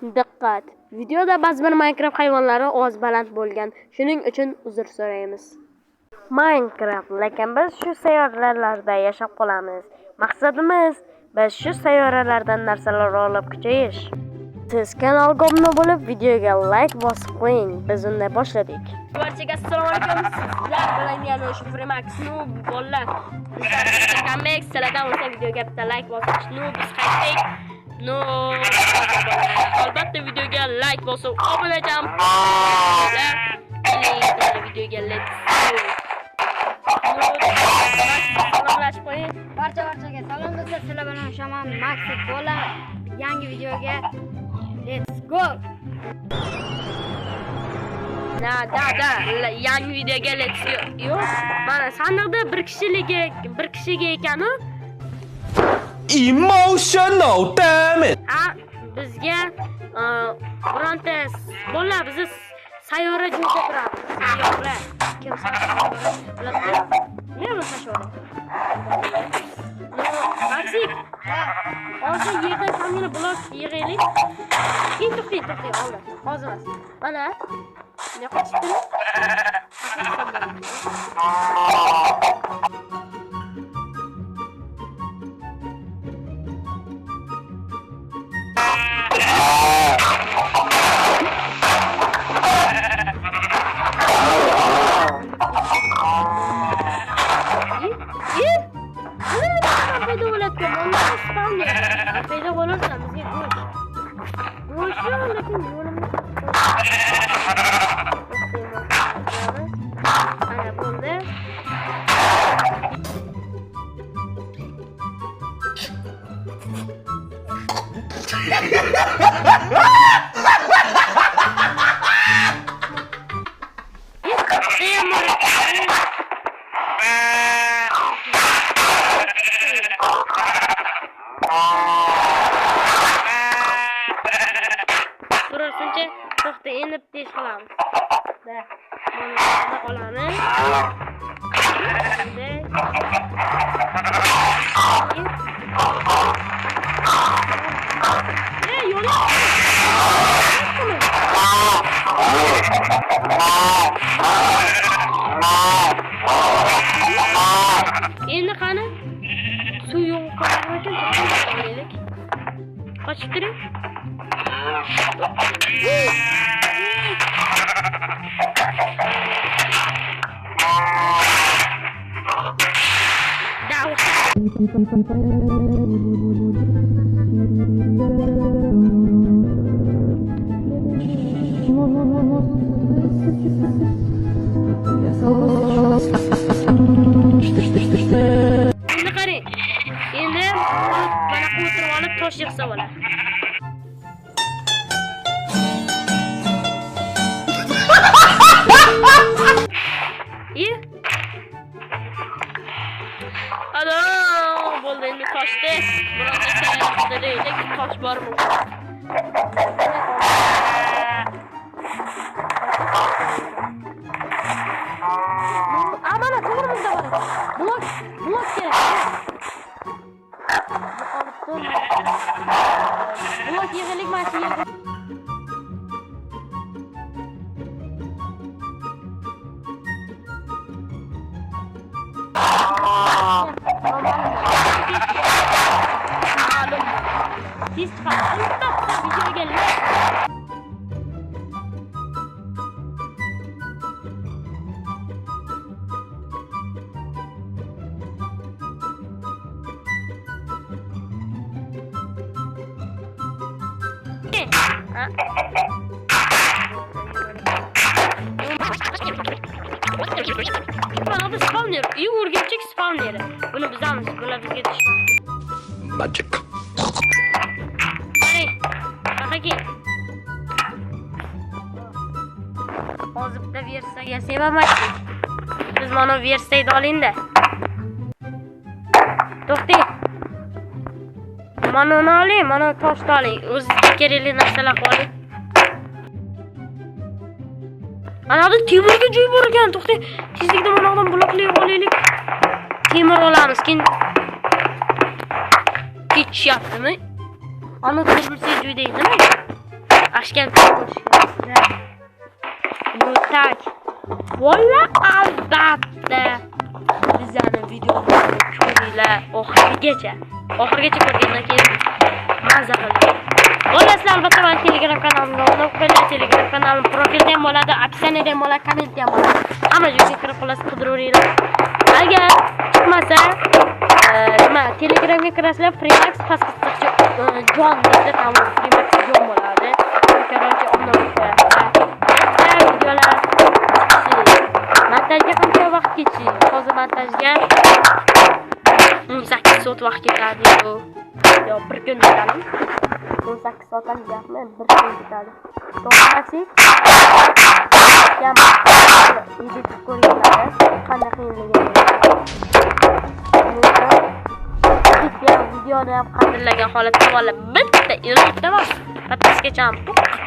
Diqqat! Videoda ba'zi bir Minecraft hayvonlari ovoz baland bo'lgan. Shuning uchun uzr so'raymiz. Minecraft, lekin biz shu sayyoralarda yashab qolamiz. Maqsadimiz biz shu sayyoralardan narsalar olib kuchayish. Siz kanalga obuna bo'lib, videoga like bosib qo'ying. Biz unday boshladik. Barchaga assalomu alaykum. Sizlar bilan yana shu Freemax Noob bolalar. Comeback sizlardan o'sha videoga bitta like bosib, Noob biz qaytdik. No, albatta videoga like bosib, obunajon bo'linglar. Videoga let's go. Salomlashib qo'ying. Barchaga salom do'stlar, sizlar bilan Shaman Maqsad bola yangi videoga let's go. Yangi videoga let's go. Yo'q, mana sandiqda bir kishiga ekanu. Emotional damage. Bizga bironta bolalar bizni sayyora joyda turadi. Sayyora. Kim sayyora? Nima sayyora? Maksik. Hozir yerdan kamina blok yig'aylik. To'xtang, oldi. Hozir emas. Mana. Ne qochibdi? Peyda olursa bizga go'sht yo'q, lekin yo'limiz ana bo'ldi. Shuncha to'xta endi tez qilamiz. Mana qolamiz. Endi qani? Suv yo'q qolgan. Qochib turing. Endi qarang. Endi mana qo'tirib olib tosh yig'sa bo'ladi. Bo'ldi, endi toshdi. Biroq deylik, tosh bormi? Mana to'g'rimizda bor. Blok kerak. Blok yig'lik mashina. Siz chiqasiz, videoga like. Mana bu spawner, o'rgimchak spawneri. Buni bizamiz, bular bizga dushman. Magic. Hozir bitta versiyaga sevamaysiz. Siz mana versiyani oling-da. To'xting. Mana uni oling, mana toshni oling. O'zingizga kerakli narsalarni oling. Ana bu temirga joy bor ekan. To'xting. Tezlikda mana odam bloklayib olaylik. Temir olamiz. Keyin ketishyaptimi? Ana temirsiz joyda edimi? Toshkentda ko'rishgan. Bu tak. Valla albatta bizani videolarni ko'ringlar oxirigacha. Oxirigacha ko'rgandan keyin mazza qiling. Bo'lasa albatta men Telegram kanalimga obuna bo'lib, Telegram kanalim profilda ham bo'ladi, opsiyada ham bo'ladi, kommentda ham bo'ladi. Hamma joyga kirib qolasiz, qidiravering. Agar chiqmasa, nima Telegramga kirasizlar, Freemax pastga jon deb tamom Freemax jon bo'ladi. Korоче, obuna bo'lib qo'yasizlar. Videolar montajga qancha vaqt ketadi? Hozir montajga 18 soat vaqt ketadi. Yo, bir kun ketadi. 18 soatdan gapmi, bir kun ketadi. To'g'risi, ham edit ko'ringlar, qanday qiyinligini. Videoni ham qadrlagan holatda valla bitta iltimos podpiskacha ham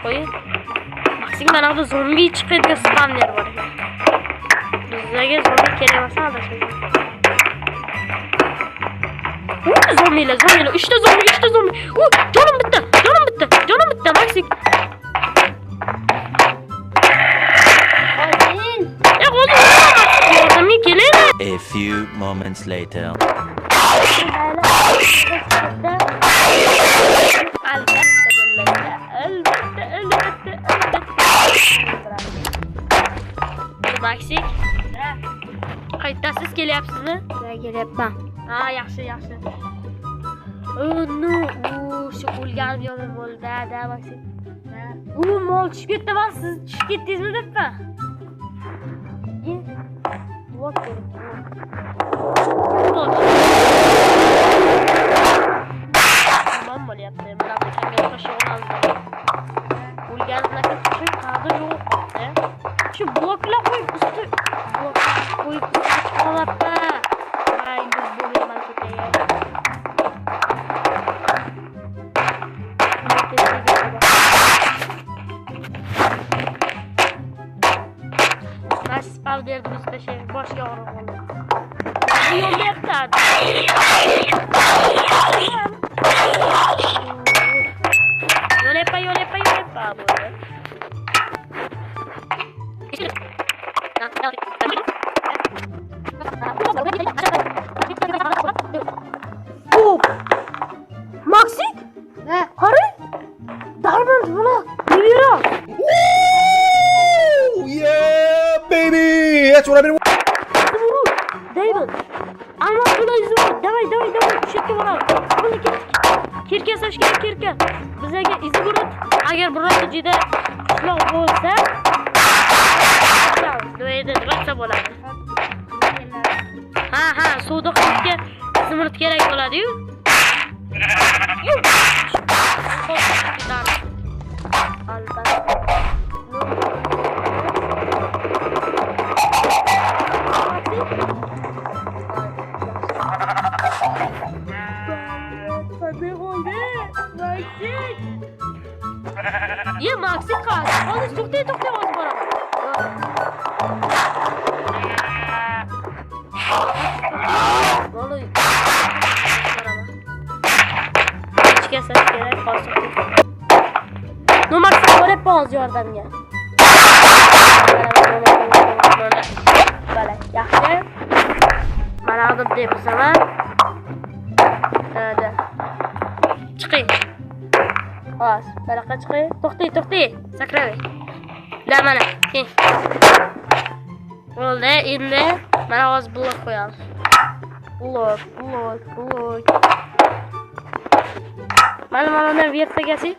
qo'ying. Maksim mana bu zombi chiqadigan spamner bor ekan. Bizlarga zombi kerak emas adashmayman. Zombilar, 3 ta zombi. Jonim bitta, Maksim. Yordamga keling. A few moments later. Albatta. Maksim. Qaytasiz kelyapsizmi? Kelyapman. Ha, yaxshi. No, shu o'lgan yomon bo'ldi, Maksim. Mol tushib ketdi, va siz tushib ketdingizmi debman. Vot tamam bo'lyapti. Mana bu kamera qo'shig'ini oldim. O'lganlarga tushib qadi yo'q. Shu bloklar qo'yib usti olapman. Mayli bo'laman ketay. Spavderdi bizda şey boshga og'riq bo'ldi. Yo'lyapti. Yo'lepa bo'ldi. Maksim? Qara. Diamond bula. Yura. Yeah, baby! That's what I've been. David. Alma bula izini. Davay. Tushibga boramiz. Buni kirka soch kerak, kirka. Bizlarga izgurut. Agar birorta juda qushloq bo'lsa, do'yda ratsa bo'ladi. Ha, suvda qilishga izgurut kerak bo'ladi-yu. Albatta. Ye Maksim qaz. Hozir to'xtay hozir boraman. Voy. Boraman. Ichga soch kerak hozir. No Maksim borib hozir yordamga. Bala, yaxshi. Mana olib deb bizaman. Hadi. Chiqing. Xo'sh, baraqa chiqing. To'xtay. Sakravay. Da mana. Bo'ldi, endi mana hozir blok qo'yamiz. Blok. Mana bundan versiyasi.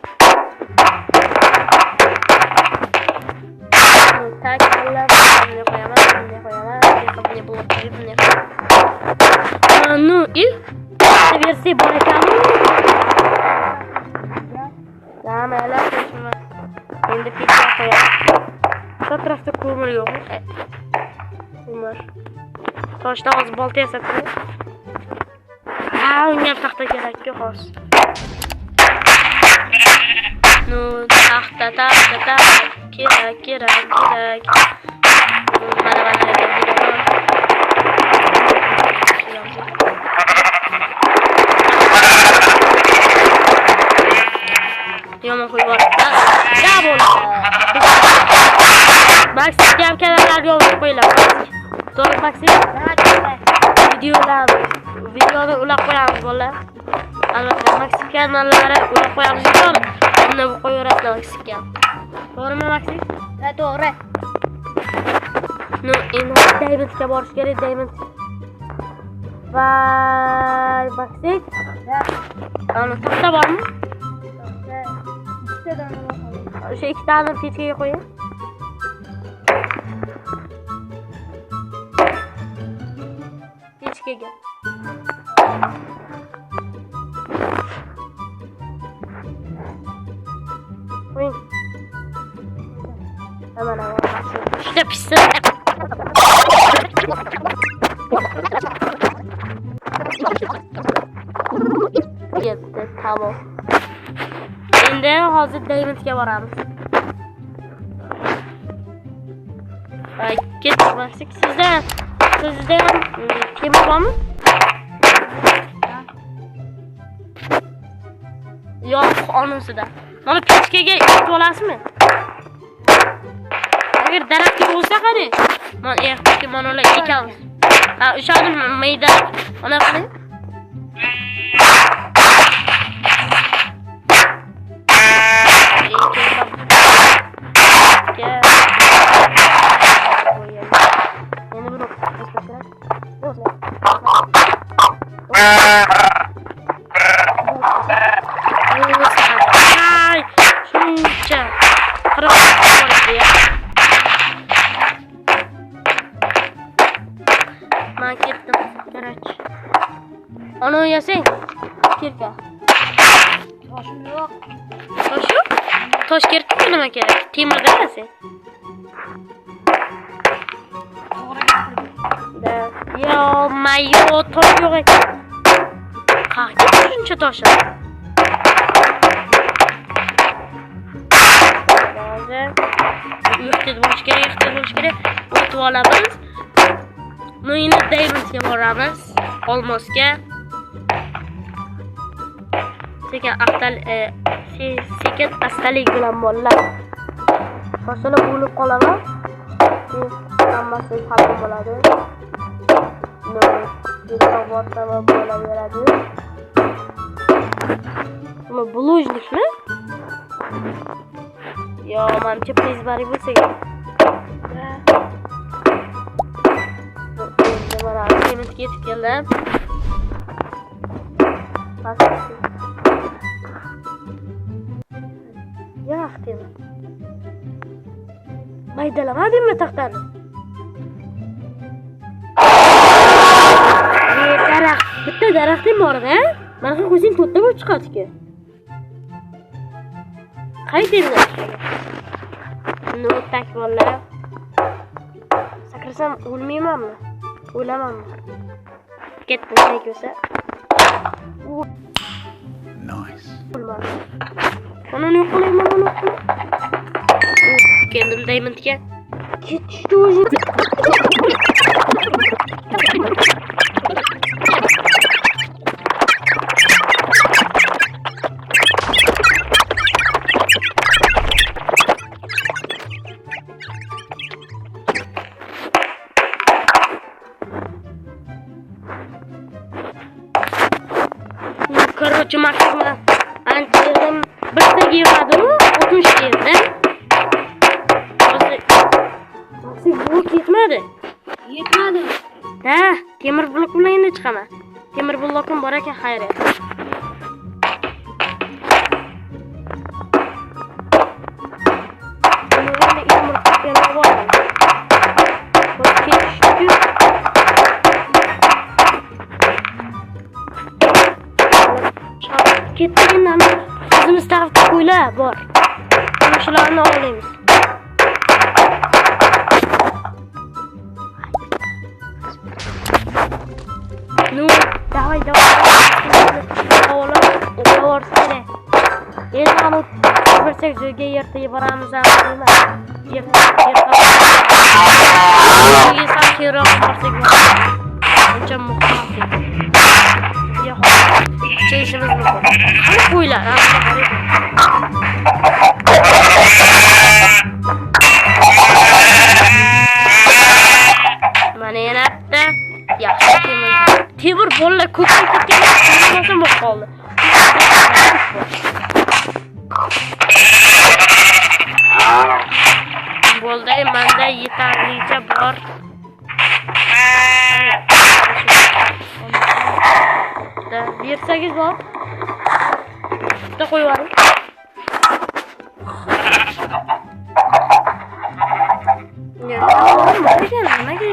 Tak qo'llab bunday qo'yaman. Bunday blok qo'yib. Versiya bor ekanmi? Mayli, shuni endi pizza qo'yamiz. Atrofda ko'mir yo'q. Ko'mir. Toshdan hozir bolta yasatib. Unga taxta kerak-ku hozir. No, taxta. Kerak. Mana. Yomon qo'yib yuboribdi. bo'ldi. Maxi ham kanallarga olib qo'yinglar. To'g'ri Maxi? Videoni ulab qo'yamiz bolalar. Albatta Maxi kanallari ulab qo'yamiz videoni. Unda bu qo'yaverasizlar Maxiga. To'g'rimi Maxi? Ha, to'g'ri. No, endi Diamondga borish kerak, Diamond. Vay, Maxi. Ana taxta bormi? O'sha ikkitani pechkaga qo'ying. Pechkaga. Qo'ying. Mana ishda pishsin. Ketdi, tamom. Endi hozir Diamondga boramiz. Ketdik Maxi. Sizda ham temir bormi? Yo'q, onusida. Mana pechkaga ikki olasizmi? Agar daraxtga bo'lsa qani? Mana ertaga mana ular ekamiz. Ha, o'shani mayda ona qiling. Ben gittim. Gereç. Onu yesene. Kirka. Toshim yo'q. Tosh yo'q? Tosh kerakmi nima kerak? Temirda emasmi? Da. Yo, mayo tosh yo'q ekan. Qayerga shuncha tosh? Hozir ehtiyot bo'lish kerak. O'tib olamiz. No'yini Diamondga boramiz. Olmosga. Sekin astalik bilan bolalar. Shoshilib bo'lib qolaman. Hammasi hal bo'ladi. Nima bo'laveradi. Nima bulojnikmi? Yo, menimcha prizbari bo'lsa kerak. Mana Diamondga yetib keldim. Yaxtim. Maydalamadimmi taxtani? Daraxt, bitta daraxtim bor-da. Mana shu ko'zing to'rtta bo'lib chiqadi-ku. Qayerda? No, tak bolalar. Sakrasam o'lmaymanmi? O'lamanmi? Ketdim ko'sa. Nice. O'lmadim. Mana ne qilayman, mana qilay. Keldim Diamondga. Ketishdi o'zi. Короче, Maxima anchadan bitta yemadim, 60 yedi. Maxi bu ketmadi. Yetmadi. Da, temir blok bilan endi chiqaman. Temir blokim bor ekan, xayriyat. Ketdiginden o'zimiz tarafda qo'ylar bor. Shularni olamiz. Ну, давай. Oğlan kerak. Endi ana birsak joyga yerta boramiz hamma. Yerta. Yesam kerak borsak. Uncha muhim. Yo'q. Cheyishimiz mumkin. Qani qo'ylar, bo'ldi. Menda yetarlicha bor. Bersangiz bor. Bitta qo'yib yuboring. Nimaga?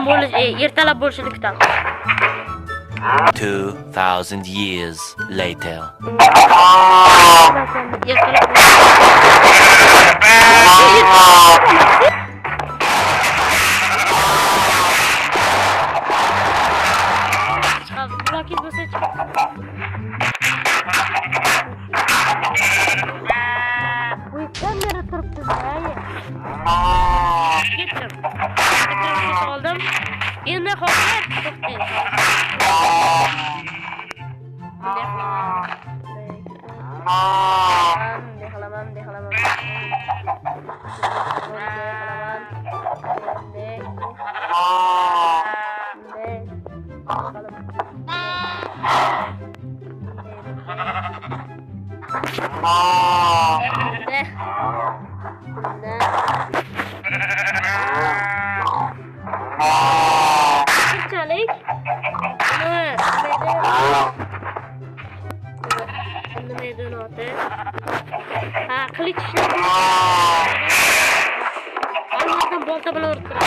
Bo'ldi, endi ertalab bo'lishini kutamiz. 2000 years later. Endi hozir to'xtang. Kılıç Allah'tan bolta bilan urib turadi.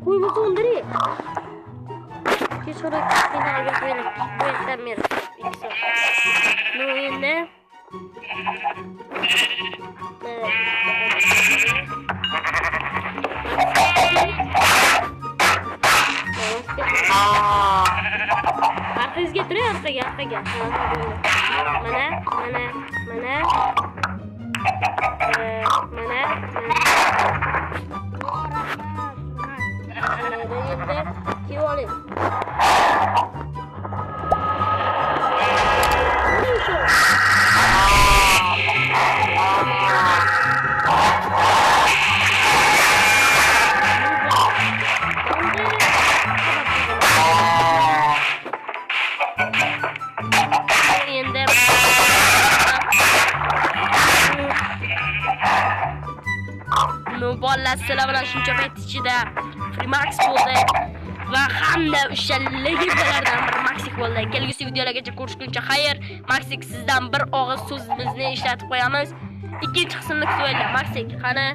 Qo'ymas o'ndiri. Kechqurun finalga qo'yilib, qo'yishdan beri 2 soat. Nu endi Arkangizga turing, orqaga. Mana. Endi kiyib oling. Bolalar sizlar bilan shuncha payt ichida Freemax bo'ldi va hamda o'sha legendalardan bir Maxik bo'ldi. Kelgusi videolargacha ko'rishguncha xayr. Maxik sizdan bir og'iz so'zimizni ishlatib qo'yamiz. Ikkinchi qismni kutib olinglar. Maxik, qani?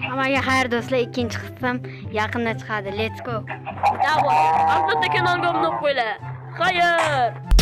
Hammaga xayr do'stlar, ikkinchi qism yaqinda chiqadi. Let's go. Albatta kanalga obuna bo'lib qo'yinglar. Xayr.